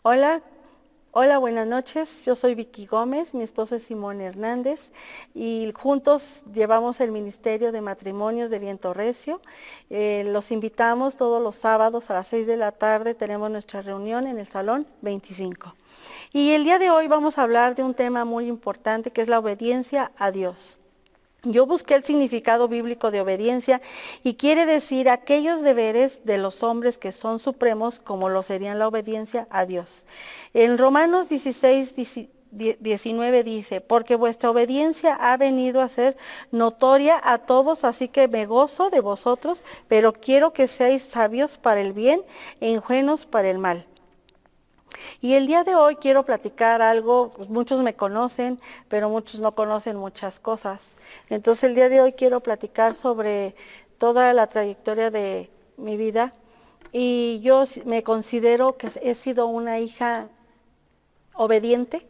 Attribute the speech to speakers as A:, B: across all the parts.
A: Hola, hola, buenas noches. Yo soy Vicky Gómez, mi esposo es Simón Hernández y juntos llevamos el Ministerio de Matrimonios de Viento Recio. Los invitamos todos los sábados a las 6 de la tarde, tenemos nuestra reunión en el Salón 25. Y el día de hoy vamos a hablar de un tema muy importante que es la obediencia a Dios. Yo busqué el significado bíblico de obediencia y quiere decir aquellos deberes de los hombres que son supremos como lo serían la obediencia a Dios. En Romanos 16, 19 dice, porque vuestra obediencia ha venido a ser notoria a todos, así que me gozo de vosotros, pero quiero que seáis sabios para el bien e ingenuos para el mal. Y el día de hoy quiero platicar algo, pues muchos me conocen, pero muchos no conocen muchas cosas. Entonces el día de hoy quiero platicar sobre toda la trayectoria de mi vida y yo me considero que he sido una hija obediente.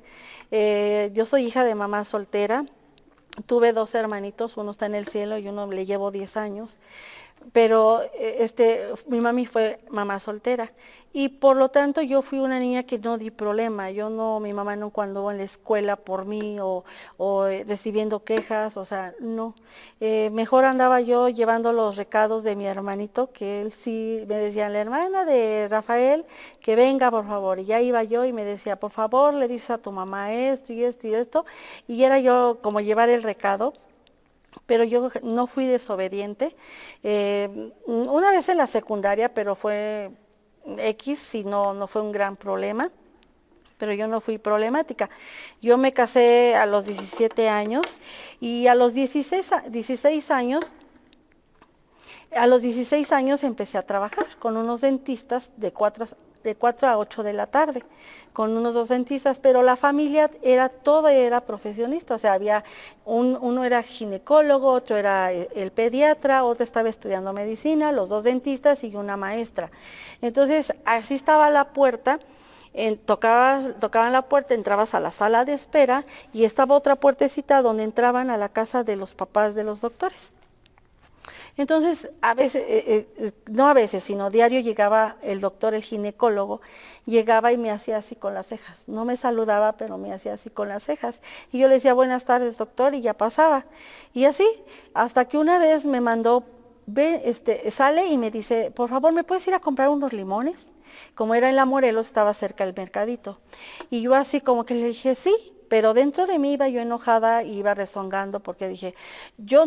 A: Yo soy hija de mamá soltera, tuve dos hermanitos, uno está en el cielo y uno le llevo 10 años. Pero mi mami fue mamá soltera y por lo tanto yo fui una niña que no di problema. Mi mamá no cuando en la escuela por mí o recibiendo quejas, o sea, no. Mejor andaba yo llevando los recados de mi hermanito, que él sí me decía, la hermana de Rafael, que venga por favor. Y ya iba yo y me decía, por favor, le dices a tu mamá esto y esto y esto. Y era yo como llevar el recado, pero yo no fui desobediente. Una vez en la secundaria, pero fue X y no fue un gran problema, pero yo no fui problemática. Yo me casé a los 17 años y a los 16 años empecé a trabajar con unos dentistas de 4 a 8 de la tarde, con unos dos dentistas, pero la familia toda era profesionista, o sea, uno era ginecólogo, otro era el pediatra, otro estaba estudiando medicina, los dos dentistas y una maestra. Entonces, así estaba la puerta. Tocaban la puerta, entrabas a la sala de espera y estaba otra puertecita donde entraban a la casa de los papás de los doctores. Entonces, a veces, no a veces, sino diario llegaba el doctor, el ginecólogo, llegaba y me hacía así con las cejas. No me saludaba, pero me hacía así con las cejas. Y yo le decía, buenas tardes, doctor, y ya pasaba. Y así, hasta que una vez me mandó, sale y me dice, por favor, ¿me puedes ir a comprar unos limones? Como era en La Morelos, estaba cerca del mercadito. Y yo así como que le dije, sí. Pero dentro de mí iba yo enojada, iba rezongando porque dije, yo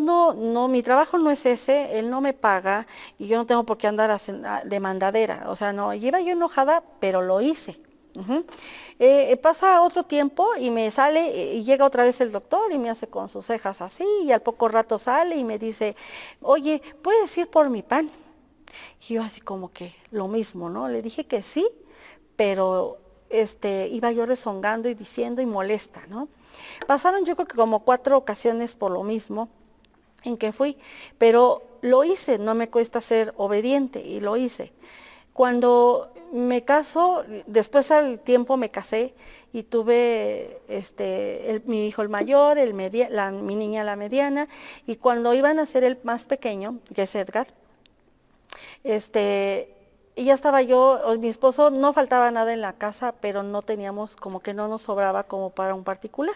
A: mi trabajo no es ese, él no me paga y yo no tengo por qué andar de mandadera. O sea, no, iba yo enojada, pero lo hice. Ujú. Pasa otro tiempo y me sale y llega otra vez el doctor y me hace con sus cejas así y al poco rato sale y me dice, oye, ¿puedes ir por mi pan? Y yo así como que lo mismo, ¿no? Le dije que sí, pero iba yo rezongando y diciendo y molesta, ¿no? Pasaron yo creo que como 4 ocasiones por lo mismo en que fui, pero lo hice, no me cuesta ser obediente y lo hice. Cuando me caso, después al tiempo me casé y tuve mi hijo el mayor, mi niña la mediana, y cuando iban a ser el más pequeño, que es Edgar, y ya estaba yo, mi esposo, no faltaba nada en la casa, pero no teníamos, como que no nos sobraba como para un particular.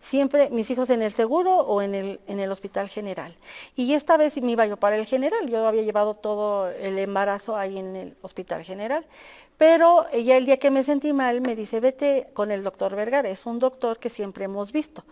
A: Siempre mis hijos en el seguro o en el hospital general. Y esta vez me iba yo para el general, yo había llevado todo el embarazo ahí en el hospital general. Pero ya el día que me sentí mal me dice, vete con el doctor Vergara, es un doctor que siempre hemos visto.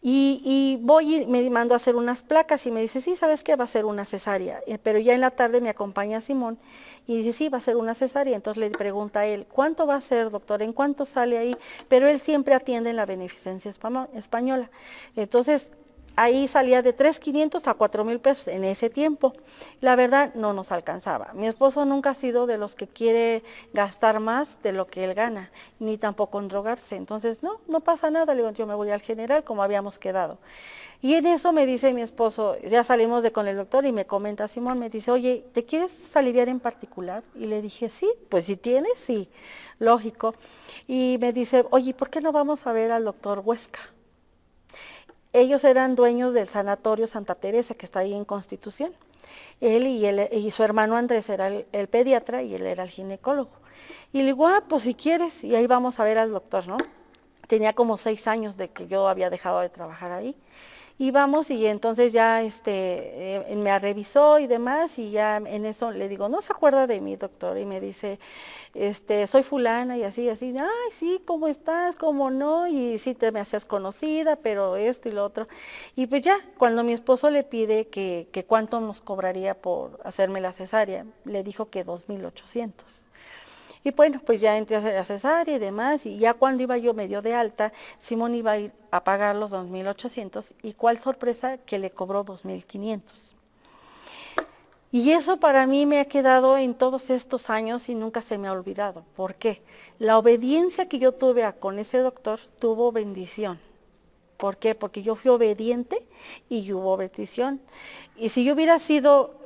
A: Y voy y me mando a hacer unas placas y me dice, sí, ¿sabes qué? Va a ser una cesárea. Pero ya en la tarde me acompaña Simón y dice, sí, va a ser una cesárea. Entonces le pregunta a él, ¿cuánto va a ser, doctor? ¿En cuánto sale ahí? Pero él siempre atiende en la Beneficencia Española. Entonces, ahí salía de 3,500 a 4,000 pesos en ese tiempo. La verdad, no nos alcanzaba. Mi esposo nunca ha sido de los que quiere gastar más de lo que él gana, ni tampoco en drogarse. Entonces, no pasa nada. Le digo, yo me voy al general como habíamos quedado. Y en eso me dice mi esposo, ya salimos con el doctor y me comenta Simón, me dice, oye, ¿te quieres aliviar en particular? Y le dije, sí, pues si tienes, sí, lógico. Y me dice, oye, ¿por qué no vamos a ver al doctor Huesca? Ellos eran dueños del sanatorio Santa Teresa, que está ahí en Constitución. Él y su hermano Andrés era el pediatra y él era el ginecólogo. Y le digo, pues si quieres, y ahí vamos a ver al doctor, ¿no? Tenía como 6 años de que yo había dejado de trabajar ahí. Y vamos y entonces ya me revisó y demás y ya en eso le digo, ¿no se acuerda de mí, doctor? Y me dice, soy fulana y así, así, ay, sí, ¿cómo estás? ¿Cómo no? Y sí te me hacías conocida, pero esto y lo otro. Y pues ya, cuando mi esposo le pide que cuánto nos cobraría por hacerme la cesárea, le dijo que 2,800. Y bueno, pues ya entré a cesárea y demás, y ya cuando iba yo medio de alta, Simón iba a ir a pagar los 2,800, y cuál sorpresa que le cobró 2,500. Y eso para mí me ha quedado en todos estos años y nunca se me ha olvidado. ¿Por qué? La obediencia que yo tuve con ese doctor tuvo bendición. ¿Por qué? Porque yo fui obediente y hubo bendición. Y si yo hubiera sido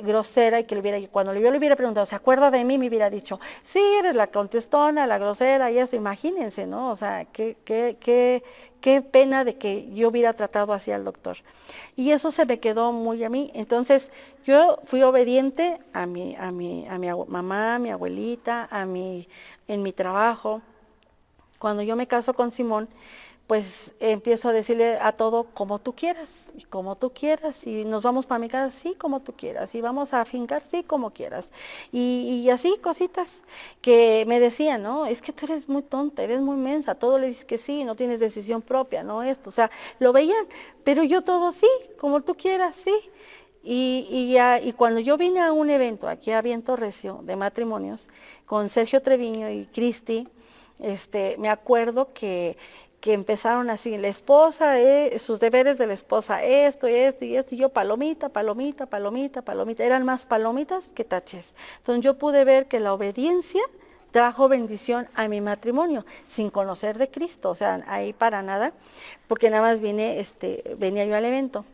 A: grosera y que cuando yo le hubiera preguntado, ¿se acuerda de mí? Me hubiera dicho, sí, eres la contestona, la grosera y eso, imagínense, ¿no? O sea, qué pena de que yo hubiera tratado así al doctor. Y eso se me quedó muy a mí. Entonces, yo fui obediente a mi mamá, a mi abuelita, en mi trabajo. Cuando yo me caso con Simón, pues empiezo a decirle a todo como tú quieras, y como tú quieras, y nos vamos para mi casa, sí, como tú quieras, y vamos a afincar, sí, como quieras. Y así cositas que me decían, ¿no? Es que tú eres muy tonta, eres muy mensa, todo le dices que sí, no tienes decisión propia, ¿no? Esto, o sea, lo veían, pero yo todo sí, como tú quieras, sí. Y cuando yo vine a un evento aquí a Viento Recio de matrimonios, con Sergio Treviño y Cristi, me acuerdo que empezaron así, la esposa, sus deberes de la esposa, esto y esto y esto, y yo palomita, palomita, palomita, palomita, eran más palomitas que taches. Entonces yo pude ver que la obediencia trajo bendición a mi matrimonio, sin conocer de Cristo, o sea, ahí para nada, porque nada más venía yo al evento.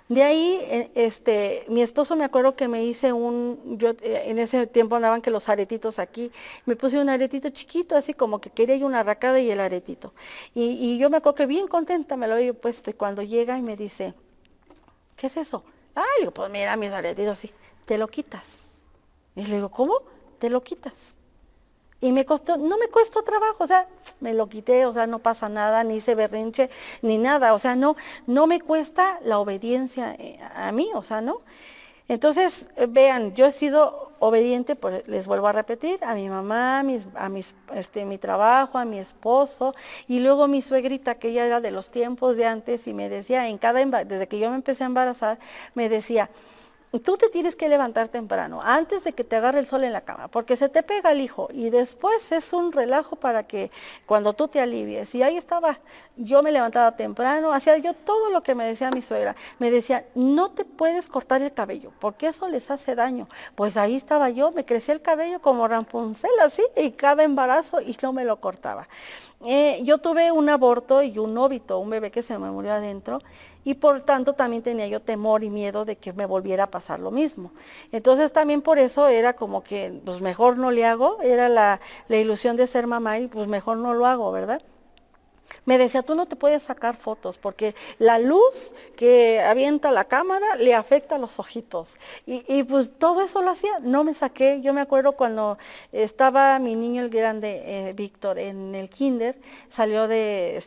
A: De ahí, mi esposo me acuerdo que me hice en ese tiempo andaban que los aretitos aquí, me puse un aretito chiquito, así como que quería yo una arracada y el aretito. Y yo me acuerdo que bien contenta me lo había puesto y cuando llega y me dice, ¿qué es eso? Ay, digo, pues mira mis aretitos así, te lo quitas. Y le digo, ¿cómo? Te lo quitas. Y no me costó trabajo, o sea, me lo quité, o sea, no pasa nada, ni hice berrinche, ni nada, o sea, no me cuesta la obediencia a mí, o sea, ¿no? Entonces, vean, yo he sido obediente, les vuelvo a repetir, a mi mamá, mi trabajo, a mi esposo, y luego mi suegrita, que ella era de los tiempos de antes, y me decía, desde que yo me empecé a embarazar, me decía, tú te tienes que levantar temprano, antes de que te agarre el sol en la cama, porque se te pega el hijo y después es un relajo para que cuando tú te alivies. Y ahí estaba, yo me levantaba temprano, hacía yo todo lo que me decía mi suegra. Me decía, no te puedes cortar el cabello, porque eso les hace daño. Pues ahí estaba yo, me crecía el cabello como Rapunzel así, y cada embarazo y no me lo cortaba. Yo tuve un aborto y un óbito, un bebé que se me murió adentro, y por tanto también tenía yo temor y miedo de que me volviera a pasar lo mismo. Entonces también por eso era como que, pues mejor no le hago, era la ilusión de ser mamá y pues mejor no lo hago, ¿verdad? Me decía, tú no te puedes sacar fotos porque la luz que avienta la cámara le afecta a los ojitos. Y pues todo eso lo hacía, no me saqué. Yo me acuerdo cuando estaba mi niño el grande, Víctor, en el kinder, salió de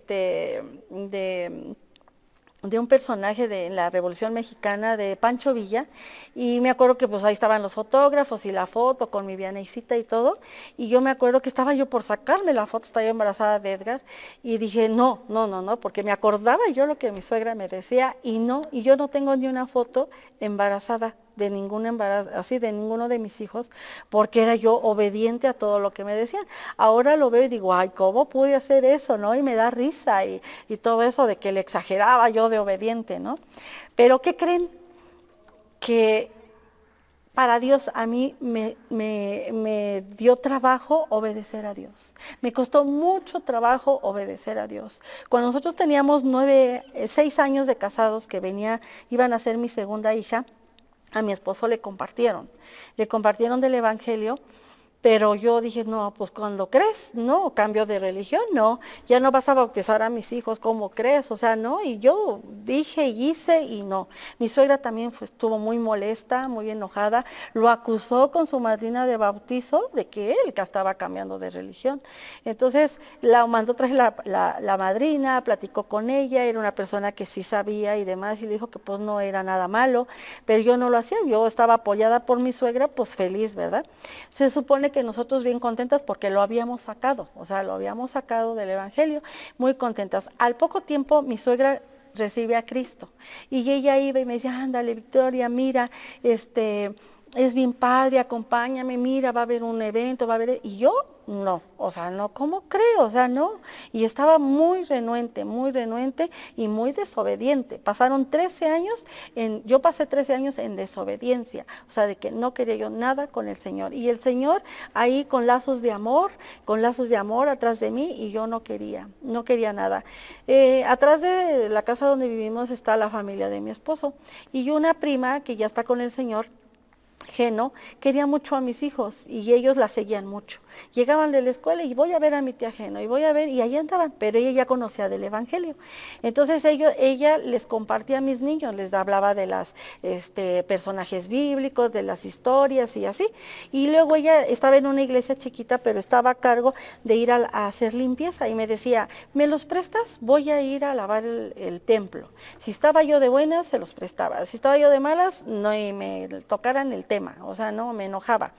A: un personaje de la Revolución Mexicana de Pancho Villa, y me acuerdo que pues ahí estaban los fotógrafos y la foto con mi Vianeycita y todo, y yo me acuerdo que estaba yo por sacarme la foto, estaba yo embarazada de Edgar, y dije, no, no, no, no, porque me acordaba yo lo que mi suegra me decía, y yo no tengo ni una foto embarazada de ningún embarazo, así de ninguno de mis hijos, porque era yo obediente a todo lo que me decían. Ahora lo veo y digo, ay, ¿cómo pude hacer eso, no? Y me da risa y todo eso de que le exageraba yo de obediente, ¿no? Pero ¿qué creen? Que para Dios a mí me dio trabajo obedecer a Dios. Me costó mucho trabajo obedecer a Dios. Cuando nosotros teníamos 6 años de casados, que iban a ser mi segunda hija, a mi esposo le compartieron del Evangelio, Pero yo dije, no, pues cuando crees, no, cambio de religión, no, ya no vas a bautizar a mis hijos, ¿cómo crees? O sea, no, y yo dije y hice y no. Mi suegra también estuvo muy molesta, muy enojada, lo acusó con su madrina de bautizo de que él que estaba cambiando de religión. Entonces la mandó traer la madrina, platicó con ella, era una persona que sí sabía y demás, y le dijo que pues no era nada malo, pero yo no lo hacía, yo estaba apoyada por mi suegra, pues feliz, ¿verdad? Se supone que nosotros bien contentas porque lo habíamos sacado, o sea, lo habíamos sacado del Evangelio, muy contentas. Al poco tiempo mi suegra recibe a Cristo y ella iba y me decía, ándale Victoria, mira, es bien padre, acompáñame, mira, va a haber un evento, va a haber... Y yo, no, o sea, no, ¿cómo creo? O sea, no. Y estaba muy renuente y muy desobediente. Pasaron 13 años, yo pasé 13 años en desobediencia, o sea, de que no quería yo nada con el Señor. Y el Señor ahí con lazos de amor atrás de mí, y yo no quería nada. Atrás de la casa donde vivimos está la familia de mi esposo y una prima que ya está con el Señor, Geno, quería mucho a mis hijos y ellos la seguían mucho. Llegaban de la escuela y voy a ver a mi tía Geno y voy a ver, y ahí andaban, pero ella ya conocía del Evangelio. Entonces ella les compartía a mis niños, les hablaba de los personajes bíblicos, de las historias y así. Y luego ella estaba en una iglesia chiquita, pero estaba a cargo de ir a hacer limpieza y me decía, ¿me los prestas? Voy a ir a lavar el templo. Si estaba yo de buenas, se los prestaba. Si estaba yo de malas, no me tocaran el tema, o sea, no, me enojaba.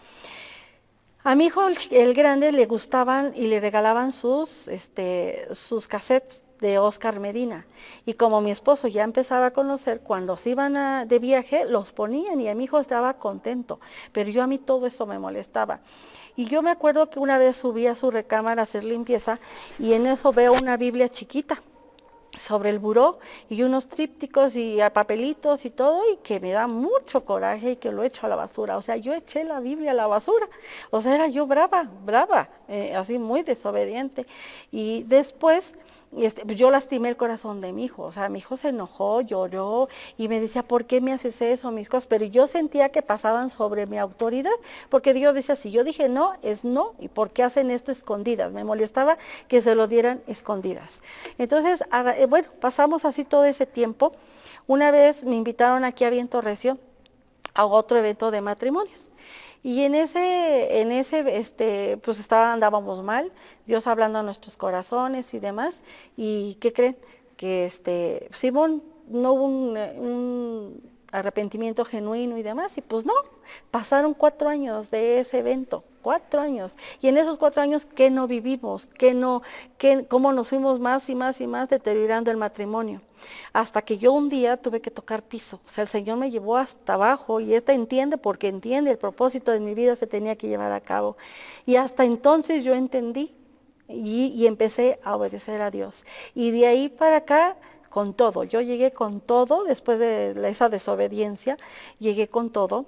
A: A mi hijo, el grande, le gustaban y le regalaban sus cassettes de Oscar Medina. Y como mi esposo ya empezaba a conocer, cuando se iban de viaje, los ponían y a mi hijo estaba contento. Pero yo a mí todo eso me molestaba. Y yo me acuerdo que una vez subí a su recámara a hacer limpieza y en eso veo una Biblia chiquita sobre el buró y unos trípticos y papelitos y todo, y que me da mucho coraje y que lo echo a la basura. O sea, yo eché la Biblia a la basura. O sea, era yo brava, así muy desobediente. Y después yo lastimé el corazón de mi hijo. O sea, mi hijo se enojó, lloró y me decía, ¿por qué me haces eso, mis cosas? Pero yo sentía que pasaban sobre mi autoridad, porque Dios decía, si yo dije no, es no. ¿Y por qué hacen esto escondidas? Me molestaba que se lo dieran escondidas. Entonces, bueno, pasamos así todo ese tiempo. Una vez me invitaron aquí a Viento Recio a otro evento de matrimonios. Y pues andábamos mal, Dios hablando a nuestros corazones y demás. ¿Y qué creen? Que Simón no hubo un arrepentimiento genuino y demás, y pues no, pasaron 4 años de ese evento, 4 años, y en esos 4 años, ¿qué no vivimos? ¿Cómo nos fuimos más y más y más deteriorando el matrimonio? Hasta que yo un día tuve que tocar piso, o sea, el Señor me llevó hasta abajo, y entiende porque entiende, el propósito de mi vida se tenía que llevar a cabo, y hasta entonces yo entendí, y empecé a obedecer a Dios, y de ahí para acá, con todo. Yo llegué con todo, después de esa desobediencia, llegué con todo.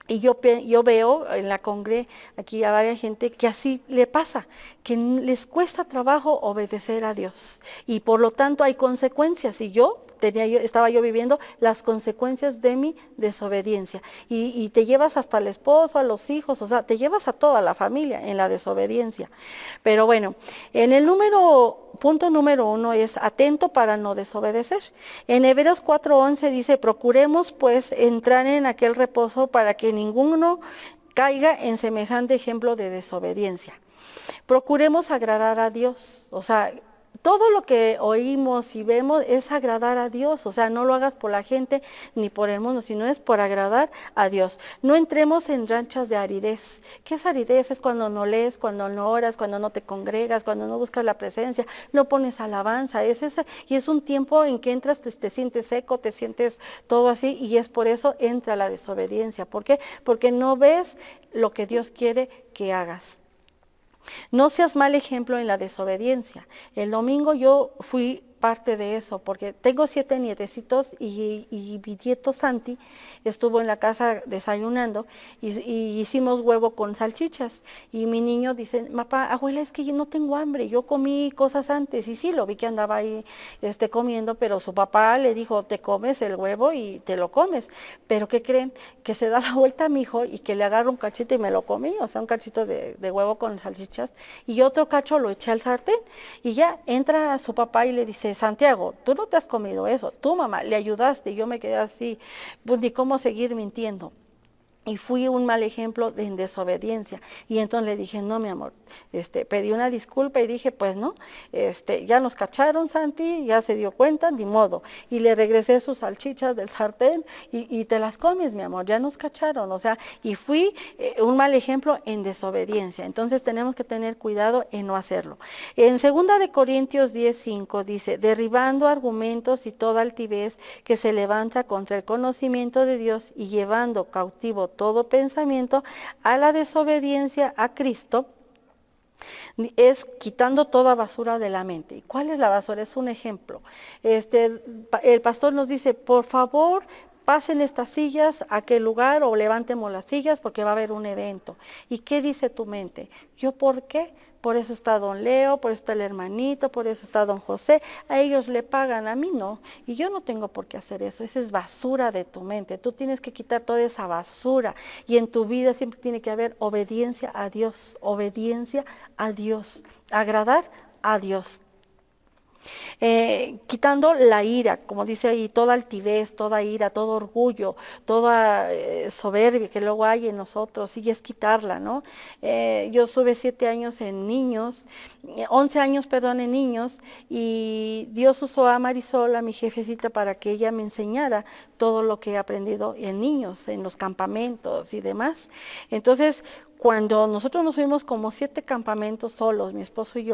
A: Y yo veo en la congre aquí a varias gente que así le pasa, que les cuesta trabajo obedecer a Dios. Y por lo tanto hay consecuencias. Y estaba yo viviendo las consecuencias de mi desobediencia. Y te llevas hasta el esposo, a los hijos, o sea, te llevas a toda la familia en la desobediencia. Pero bueno, en el punto número 1 es atento para no desobedecer. En Hebreos 4:11 dice, procuremos pues entrar en aquel reposo para que ninguno caiga en semejante ejemplo de desobediencia. Procuremos agradar a Dios, o sea, todo lo que oímos y vemos es agradar a Dios, o sea, no lo hagas por la gente ni por el mundo, sino es por agradar a Dios. No entremos en ranchas de aridez. ¿Qué es aridez? Es cuando no lees, cuando no oras, cuando no te congregas, cuando no buscas la presencia, no pones alabanza. Y es un tiempo en que entras, te sientes seco, te sientes todo así, y es por eso entra la desobediencia. ¿Por qué? Porque no ves lo que Dios quiere que hagas. No seas mal ejemplo en la desobediencia. El domingo yo fui parte de eso, porque tengo 7 nietecitos y mi nieto Santi estuvo en la casa desayunando y hicimos huevo con salchichas. Y mi niño dice, papá, abuela, es que yo no tengo hambre, yo comí cosas antes. Y sí, lo vi que andaba ahí comiendo, pero su papá le dijo, te comes el huevo y te lo comes. Pero ¿qué creen? Que se da la vuelta a mi hijo y que le agarro un cachito y me lo comí, o sea, un cachito de huevo con salchichas. Y otro cacho lo eché al sartén. Y ya entra a su papá y le dice, Santiago, tú no te has comido eso, tú mamá, le ayudaste. Y yo me quedé así, pues ni cómo seguir mintiendo. Y fui un mal ejemplo de desobediencia. Y entonces le dije, no, mi amor, pedí una disculpa y dije, pues no, ya nos cacharon, Santi, ya se dio cuenta, ni modo. Y le regresé sus salchichas del sartén y te las comes, mi amor, ya nos cacharon. O sea, y fui un mal ejemplo en desobediencia. Entonces tenemos que tener cuidado en no hacerlo. En 2 Corintios 10:5 dice, derribando argumentos y toda altivez que se levanta contra el conocimiento de Dios y llevando cautivo todo pensamiento a la desobediencia a Cristo, es quitando toda basura de la mente. ¿Y cuál es la basura? Es un ejemplo. El pastor nos dice, por favor, pasen estas sillas a aquel lugar o levantemos las sillas porque va a haber un evento. ¿Y qué dice tu mente? ¿Yo por qué? Por eso está don Leo, por eso está el hermanito, por eso está don José. A ellos le pagan, a mí no. Y yo no tengo por qué hacer eso. Esa es basura de tu mente. Tú tienes que quitar toda esa basura. Y en tu vida siempre tiene que haber obediencia a Dios. Obediencia a Dios. Agradar a Dios. Quitando la ira, como dice ahí, toda altivez, toda ira, todo orgullo, toda soberbia que luego hay en nosotros, y es quitarla, ¿no? Yo estuve 7 años en niños, 11 años, perdón, en niños, y Dios usó a Marisol, a mi jefecita, para que ella me enseñara todo lo que he aprendido en niños, en los campamentos y demás. Entonces, cuando nosotros nos fuimos como 7 campamentos solos, mi esposo y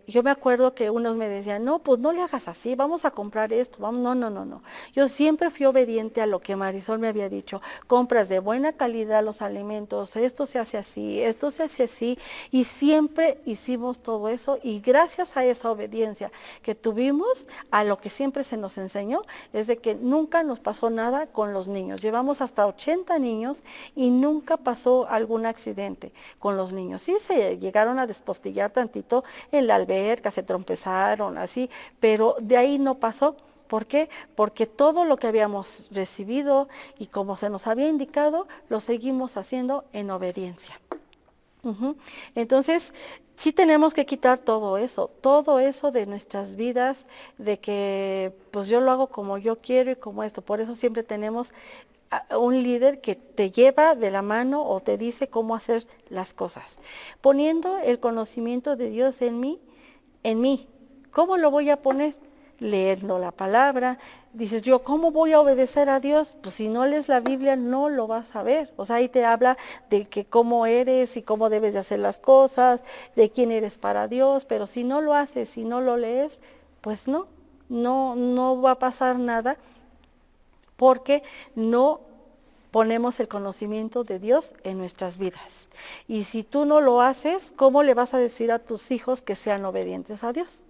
A: yo me acuerdo que unos me decían, no, pues no le hagas así, vamos a comprar esto, vamos, no, no, no, no. Yo siempre fui obediente a lo que Marisol me había dicho, compras de buena calidad los alimentos, esto se hace así, esto se hace así, y siempre hicimos todo eso, y gracias a esa obediencia que tuvimos, a lo que siempre se nos enseñó, es de que nunca nos pasó nada con los niños. Llevamos hasta 80 niños y nunca pasó algún accidente con los niños. Sí se llegaron a despostillar tantito en la alberca, se trompezaron así, pero de ahí no pasó. ¿Por qué? Porque todo lo que habíamos recibido y como se nos había indicado, lo seguimos haciendo en obediencia. Entonces, sí tenemos que quitar todo eso de nuestras vidas, de que pues yo lo hago como yo quiero y como esto. Por eso siempre tenemos un líder que te lleva de la mano o te dice cómo hacer las cosas. Poniendo el conocimiento de Dios en mí. ¿Cómo lo voy a poner? Leendo la palabra. Dices, yo, ¿cómo voy a obedecer a Dios? Pues si no lees la Biblia, no lo vas a ver. O sea, ahí te habla de que cómo eres y cómo debes de hacer las cosas, de quién eres para Dios, pero si no lo haces, si no lo lees, pues no va a pasar nada, porque no ponemos el conocimiento de Dios en nuestras vidas. Y si tú no lo haces, ¿cómo le vas a decir a tus hijos que sean obedientes a Dios?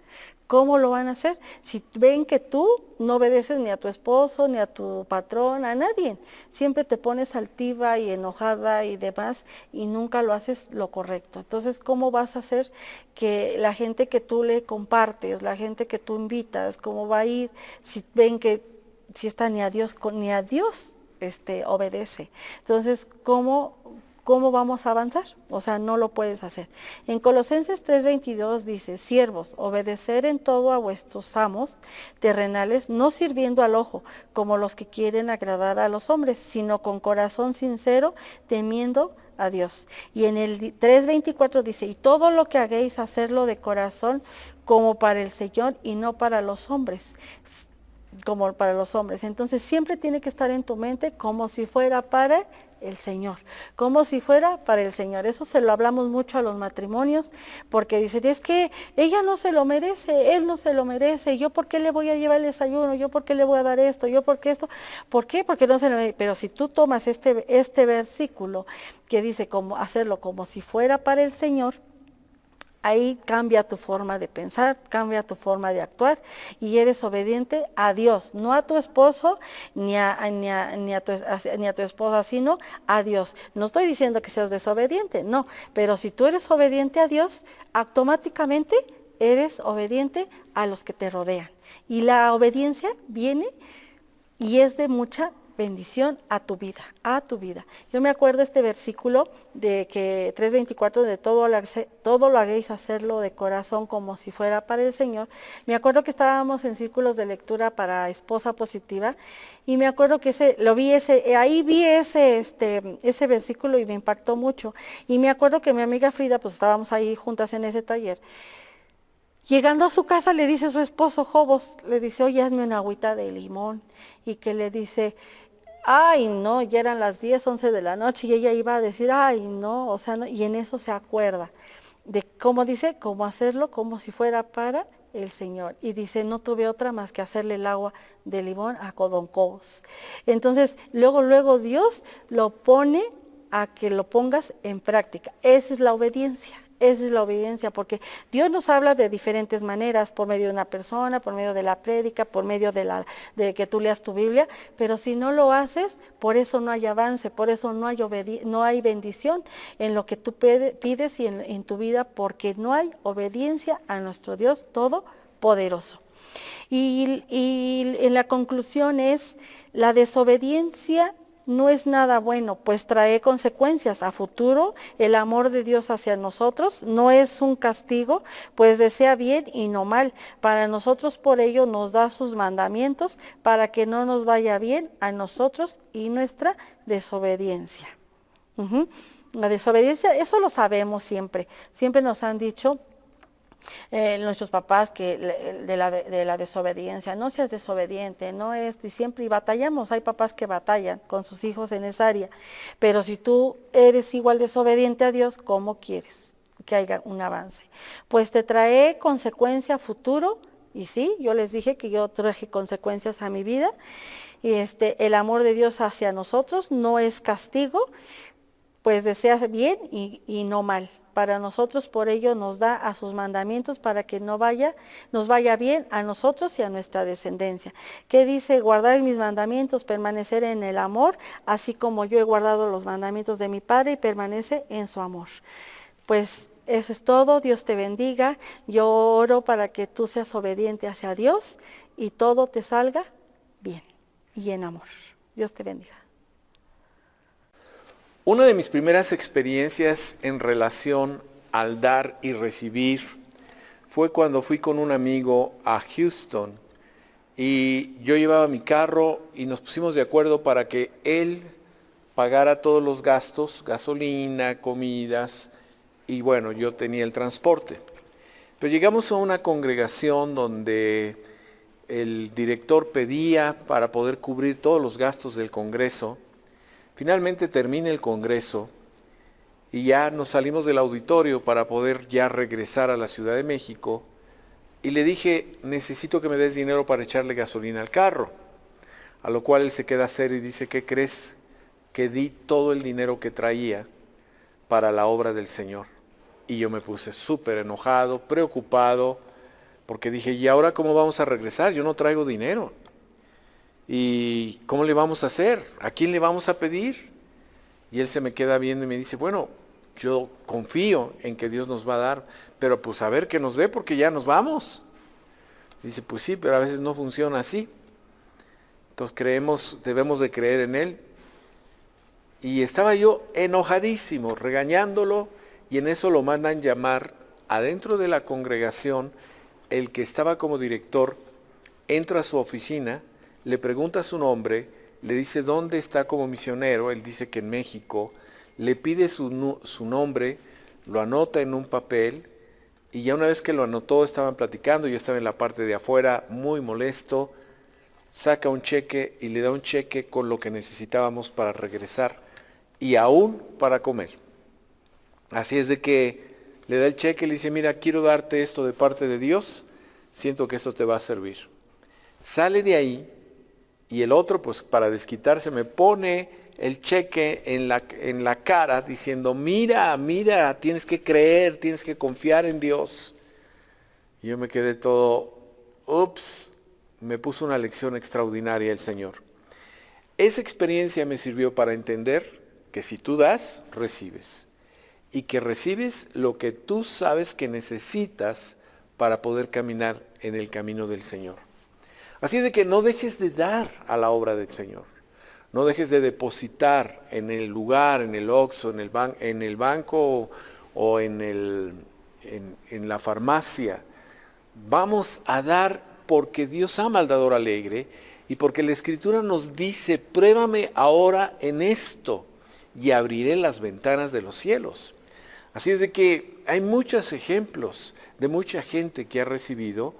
A: ¿Cómo lo van a hacer? Si ven que tú no obedeces ni a tu esposo, ni a tu patrón, a nadie, siempre te pones altiva y enojada y demás, y nunca lo haces lo correcto. Entonces, ¿cómo vas a hacer que la gente que tú le compartes, la gente que tú invitas, cómo va a ir si ven que si está ni a Dios obedece? Entonces, ¿cómo vamos a avanzar? O sea, no lo puedes hacer. En Colosenses 3:22 dice, siervos, obedecer en todo a vuestros amos terrenales, no sirviendo al ojo, como los que quieren agradar a los hombres, sino con corazón sincero, temiendo a Dios. Y en el 3:24 dice, y todo lo que hagáis, hacerlo de corazón, como para el Señor y no para los hombres. Como para los hombres. Entonces siempre tiene que estar en tu mente como si fuera para el Señor, como si fuera para el Señor. Eso se lo hablamos mucho a los matrimonios, porque dicen, es que ella no se lo merece, él no se lo merece, yo por qué le voy a llevar el desayuno, yo por qué le voy a dar esto, yo por qué esto, ¿por qué? Porque no se lo merece. Pero si tú tomas este versículo que dice como hacerlo como si fuera para el Señor, ahí cambia tu forma de pensar, cambia tu forma de actuar y eres obediente a Dios, no a tu esposo ni a tu esposa, sino a Dios. No estoy diciendo que seas desobediente, no, pero si tú eres obediente a Dios, automáticamente eres obediente a los que te rodean. Y la obediencia viene y es de mucha bendición a tu vida, a tu vida. Yo me acuerdo este versículo de que 3:24, de todo lo hagáis hacerlo de corazón como si fuera para el Señor. Me acuerdo que estábamos en círculos de lectura para esposa positiva y me acuerdo que ahí vi ese versículo y me impactó mucho. Y me acuerdo que mi amiga Frida, pues estábamos ahí juntas en ese taller. Llegando a su casa le dice a su esposo Jobos, le dice, oye, hazme una agüita de limón. Y que le dice, ay, no, ya eran las 10, 11 de la noche y ella iba a decir, ay, no, o sea, no, y en eso se acuerda de cómo dice, cómo hacerlo como si fuera para el Señor. Y dice, no tuve otra más que hacerle el agua de limón a don Cobos. Entonces, luego Dios lo pone a que lo pongas en práctica. Esa es la obediencia. Esa es la obediencia, porque Dios nos habla de diferentes maneras, por medio de una persona, por medio de la prédica, por medio de que tú leas tu Biblia, pero si no lo haces, por eso no hay avance, por eso no hay bendición en lo que tú pides y en tu vida, porque no hay obediencia a nuestro Dios Todopoderoso. Y en la conclusión es, la desobediencia no es nada bueno, pues trae consecuencias a futuro. El amor de Dios hacia nosotros no es un castigo, pues desea bien y no mal. Para nosotros por ello nos da sus mandamientos para que no nos vaya bien a nosotros y nuestra desobediencia. La desobediencia, eso lo sabemos siempre. Siempre nos han dicho nuestros papás que de la desobediencia, no seas desobediente, no esto, y siempre, y batallamos, hay papás que batallan con sus hijos en esa área, pero si tú eres igual desobediente a Dios, ¿cómo quieres que haya un avance? Pues te trae consecuencia futuro, y sí, yo les dije que yo traje consecuencias a mi vida, y el amor de Dios hacia nosotros no es castigo, pues desea bien y no mal. Para nosotros, por ello, nos da a sus mandamientos para que nos vaya bien a nosotros y a nuestra descendencia. ¿Qué dice? Guardar mis mandamientos, permanecer en el amor, así como yo he guardado los mandamientos de mi Padre y permanece en su amor. Pues eso es todo, Dios te bendiga. Yo oro para que tú seas obediente hacia Dios y todo te salga bien y en amor. Dios te bendiga.
B: Una de mis primeras experiencias en relación al dar y recibir fue cuando fui con un amigo a Houston y yo llevaba mi carro y nos pusimos de acuerdo para que él pagara todos los gastos, gasolina, comidas, y bueno, yo tenía el transporte. Pero llegamos a una congregación donde el director pedía para poder cubrir todos los gastos del Congreso. Finalmente termina el Congreso y ya nos salimos del auditorio para poder ya regresar a la Ciudad de México y le dije, necesito que me des dinero para echarle gasolina al carro. A lo cual él se queda serio y dice, ¿qué crees? Que di todo el dinero que traía para la obra del Señor. Y yo me puse súper enojado, preocupado, porque dije, ¿y ahora cómo vamos a regresar? Yo no traigo dinero. ¿Y cómo le vamos a hacer? ¿A quién le vamos a pedir? Y él se me queda viendo y me dice, bueno, yo confío en que Dios nos va a dar, pero pues a ver que nos dé porque ya nos vamos. Dice, pues sí, pero a veces no funciona así. Entonces debemos de creer en Él. Y estaba yo enojadísimo, regañándolo, y en eso lo mandan llamar adentro de la congregación. El que estaba como director entra a su oficina, le pregunta su nombre, le dice dónde está como misionero, él dice que en México, le pide su nombre, lo anota en un papel, y ya una vez que lo anotó, estaban platicando, yo estaba en la parte de afuera, muy molesto, saca un cheque y le da un cheque con lo que necesitábamos para regresar, y aún para comer. Así es de que le da el cheque y le dice, mira, quiero darte esto de parte de Dios, siento que esto te va a servir. Sale de ahí, y el otro, pues para desquitarse, me pone el cheque en la cara diciendo, mira, mira, tienes que creer, tienes que confiar en Dios. Y yo me quedé todo, ups, me puso una lección extraordinaria el Señor. Esa experiencia me sirvió para entender que si tú das, recibes. Y que recibes lo que tú sabes que necesitas para poder caminar en el camino del Señor. Así de que no dejes de dar a la obra del Señor. No dejes de depositar en el lugar, en el Oxxo, en el banco o en la farmacia. Vamos a dar porque Dios ama al dador alegre y porque la Escritura nos dice, pruébame ahora en esto y abriré las ventanas de los cielos. Así es de que hay muchos ejemplos de mucha gente que ha recibido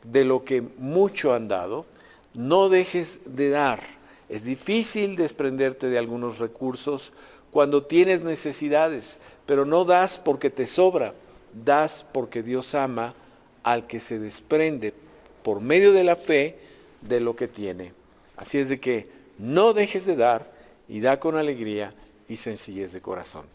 B: de lo que mucho han dado. No dejes de dar. Es difícil desprenderte de algunos recursos cuando tienes necesidades, pero no das porque te sobra, das porque Dios ama al que se desprende por medio de la fe de lo que tiene. Así es de que no dejes de dar y da con alegría y sencillez de corazón.